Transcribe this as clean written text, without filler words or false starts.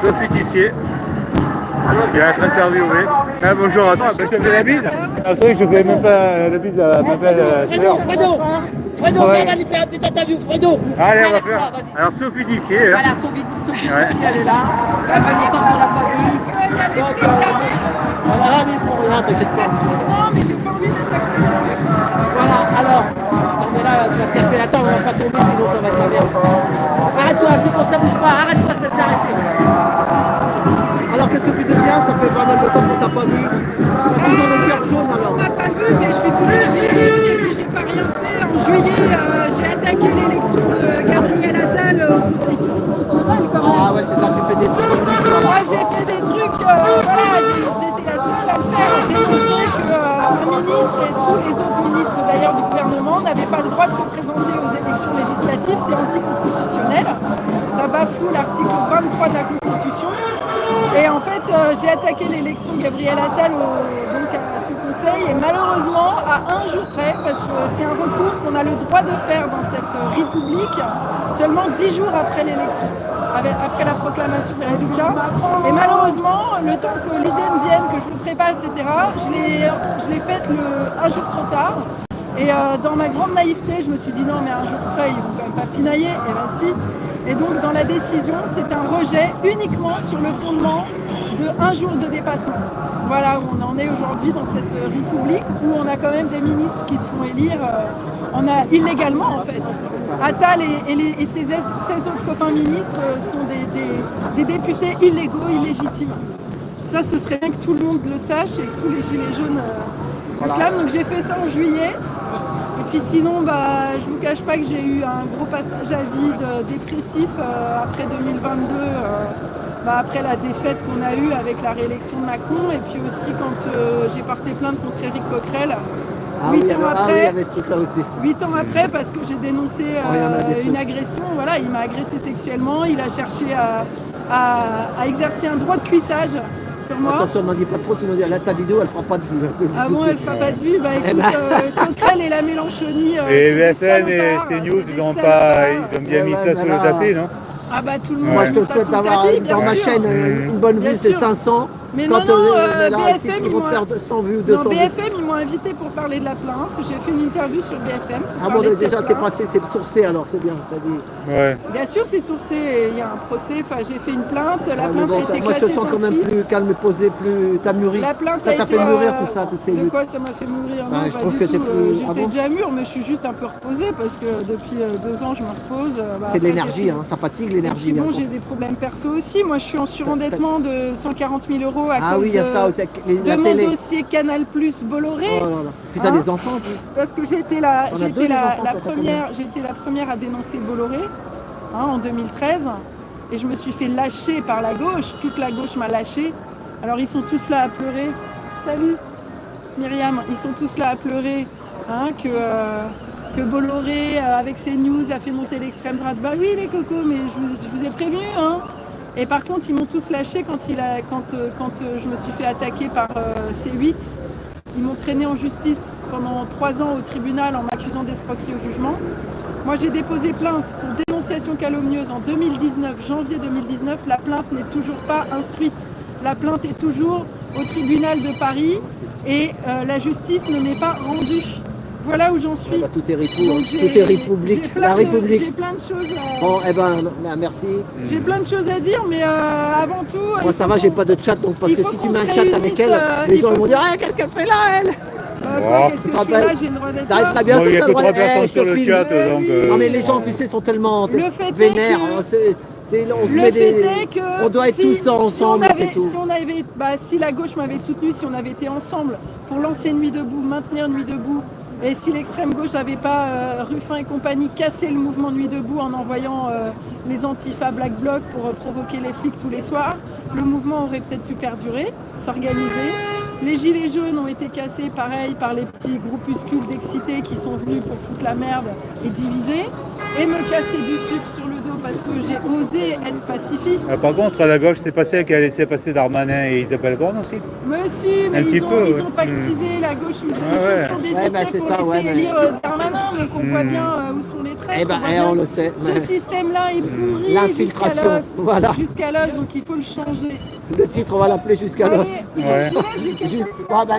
Sophie Tissier. Il va être interviewé. Ah, bonjour, attends, je te fais la bise. Attends, je fais même pas la bise à ma belle sœur. Fredo, on va lui faire une petite interview, Fredo. Allez, on va faire. Alors, Sophie Tissier. Voilà, Sophie Tissier, elle est là. Elle fait longtemps qu'on l'a pas vue. Donc, voilà, ils font rien, t'inquiète pas. Non, mais j'ai pas envie d'être à côté. Voilà, alors, on est là, tu vas te casser la table, on va pas tomber, sinon ça va être la merde. Arrête-toi, c'est pour ça, bouge pas, arrête-toi, ça s'est arrêté. Alors, qu'est-ce que tu deviens? Ça fait pas mal de temps qu'on t'a pas vu. T'as toujours le cœur jaune alors. On m'a pas vu, mais je suis toujours gilet jaune et puis j'ai pas rien fait. En juillet, j'ai attaqué l'élection de Gabriel Attal au Conseil constitutionnel quand même. Ah ouais, c'est ça, tu fais des trucs comme lui, toi. Moi j'ai fait des trucs, voilà, j'étais la seule à le faire et dénoncer qu'un ministre et tous les autres ministres d'ailleurs du gouvernement n'avaient pas le droit de se présenter aux élections législatives, c'est anticonstitutionnel. Ça bafoue l'article 23 de la Constitution. Et en fait, j'ai attaqué l'élection de Gabriel Attal donc à ce conseil et malheureusement à un jour près, parce que c'est un recours qu'on a le droit de faire dans cette république seulement 10 jours après l'élection, après la proclamation des résultats. Et malheureusement, le temps que l'idée me vienne, que je le prépare, etc., je l'ai faite un jour trop tard. Et dans ma grande naïveté, je me suis dit non, mais un jour près, ils vont quand même pas pinailler. Et ben si. Et donc dans la décision, c'est un rejet uniquement sur le fondement de un jour de dépassement. Voilà où on en est aujourd'hui dans cette république où on a quand même des ministres qui se font élire illégalement en fait. Attal et ses 16 autres copains ministres sont des députés illégaux, illégitimes. Ça, ce serait bien que tout le monde le sache et que tous les gilets jaunes le clament. Donc j'ai fait ça en juillet. Et puis sinon, je vous cache pas que j'ai eu un gros passage à vide dépressif après 2022, après la défaite qu'on a eue avec la réélection de Macron, et puis aussi quand j'ai porté plainte contre Éric Coquerel. 8 ans après, 8 ans après, parce que j'ai dénoncé une agression, voilà, il m'a agressé sexuellement, il a cherché à exercer un droit de cuissage sur moi. Attention, n'en dis pas trop, sinon ta vidéo elle fera pas de vue. Ah bon, elle fera pas de vue. Bah écoute, Coquerel et la Mélenchonie. Et BFM et CNews, ils ont bien mis ça sur le tapis, non? Ah bah tout le monde. Moi je te souhaite d'avoir dans ma chaîne une bonne vue, c'est 500. Mais quand BFM, ils vont te faire 100 vues ou 200 vues. BFM, ils m'ont invité pour parler de la plainte. J'ai fait une interview sur BFM. Ah bon, déjà t'es passé, c'est sourcé alors, c'est bien, t'as dit. Ouais. Bien sûr, c'est sourcé. Il y a un procès. Enfin, j'ai fait une plainte. La plainte a été moi, classée sans suite. je te sens quand même plus calme, posé, plus. T'as mûri. La plainte ça t'a fait mûrir tout ça, toutes ces luttes. De quoi ça m'a fait mûrir? Non, je trouve que t'es plus. J'étais déjà mûre, mais je suis juste un peu reposée parce que depuis 2 ans, je me repose. C'est de l'énergie, ça fatigue l'énergie. Bon, j'ai des problèmes perso aussi. Moi, je suis en surendettement de 140 000 € à cause ah oui, il y a ça aussi, de mon dossier Canal Plus Bolloré. Oh là là. Puis t'as des enfants parce que j'ai été la première à dénoncer Bolloré en 2013. Et je me suis fait lâcher par la gauche. Toute la gauche m'a lâché. Alors ils sont tous là à pleurer. Salut Myriam, ils sont tous là à pleurer que Bolloré avec ses news a fait monter l'extrême droite. Bah oui les cocos, mais je vous ai prévenu. Et par contre, ils m'ont tous lâché quand je me suis fait attaquer par C8. Ils m'ont traîné en justice pendant 3 ans au tribunal en m'accusant d'escroquerie au jugement. Moi, j'ai déposé plainte pour dénonciation calomnieuse en 2019, janvier 2019. La plainte n'est toujours pas instruite. La plainte est toujours au tribunal de Paris et la justice ne m'est pas rendue. Voilà où j'en suis. Tout est république. La République. J'ai plein de choses à... Bon, merci. J'ai plein de choses à dire, mais avant tout... Moi ça va, j'ai pas de chat, donc parce que si tu mets un chat avec elle, les gens vont dire « Qu'est-ce qu'elle fait là, elle ?» Qu'est-ce que je fais là? J'ai le droit d'être là. T'arrives très bien, il y a que 3 personnes sur le chat, donc... Non mais les gens, tu sais, sont tellement vénères. On doit être tous ensemble, c'est tout. Si la gauche m'avait soutenu, si on avait été ensemble pour lancer Nuit debout, maintenir Nuit debout, et si l'extrême gauche n'avait pas, Ruffin et compagnie, cassé le mouvement Nuit debout en envoyant les Antifa Black Bloc pour provoquer les flics tous les soirs, le mouvement aurait peut-être pu perdurer, s'organiser. Les gilets jaunes ont été cassés, pareil, par les petits groupuscules d'excités qui sont venus pour foutre la merde et diviser, et me casser du sucre sur le dos parce que j'ai osé être pacifiste. Par contre, à la gauche, c'est pas celle qui a laissé passer Darmanin et Isabelle Borne aussi. Mais si, mais Un petit peu, ils ouais. ont pactisé la gauche, ils ouais. se sont Ouais, désistés bah, c'est pour ça, laisser ouais, mais- élire Darmanin, donc on voit bien où sont les traîtres. Eh ben, on voit bien on le sait. Ce système-là est pourri jusqu'à L'infiltration, l'os, voilà. jusqu'à l'os, donc il faut le changer. Le titre, on va l'appeler jusqu'à l'os. Allez, Ouais. j'ai quelqu'un Juste- qui Ah, bah,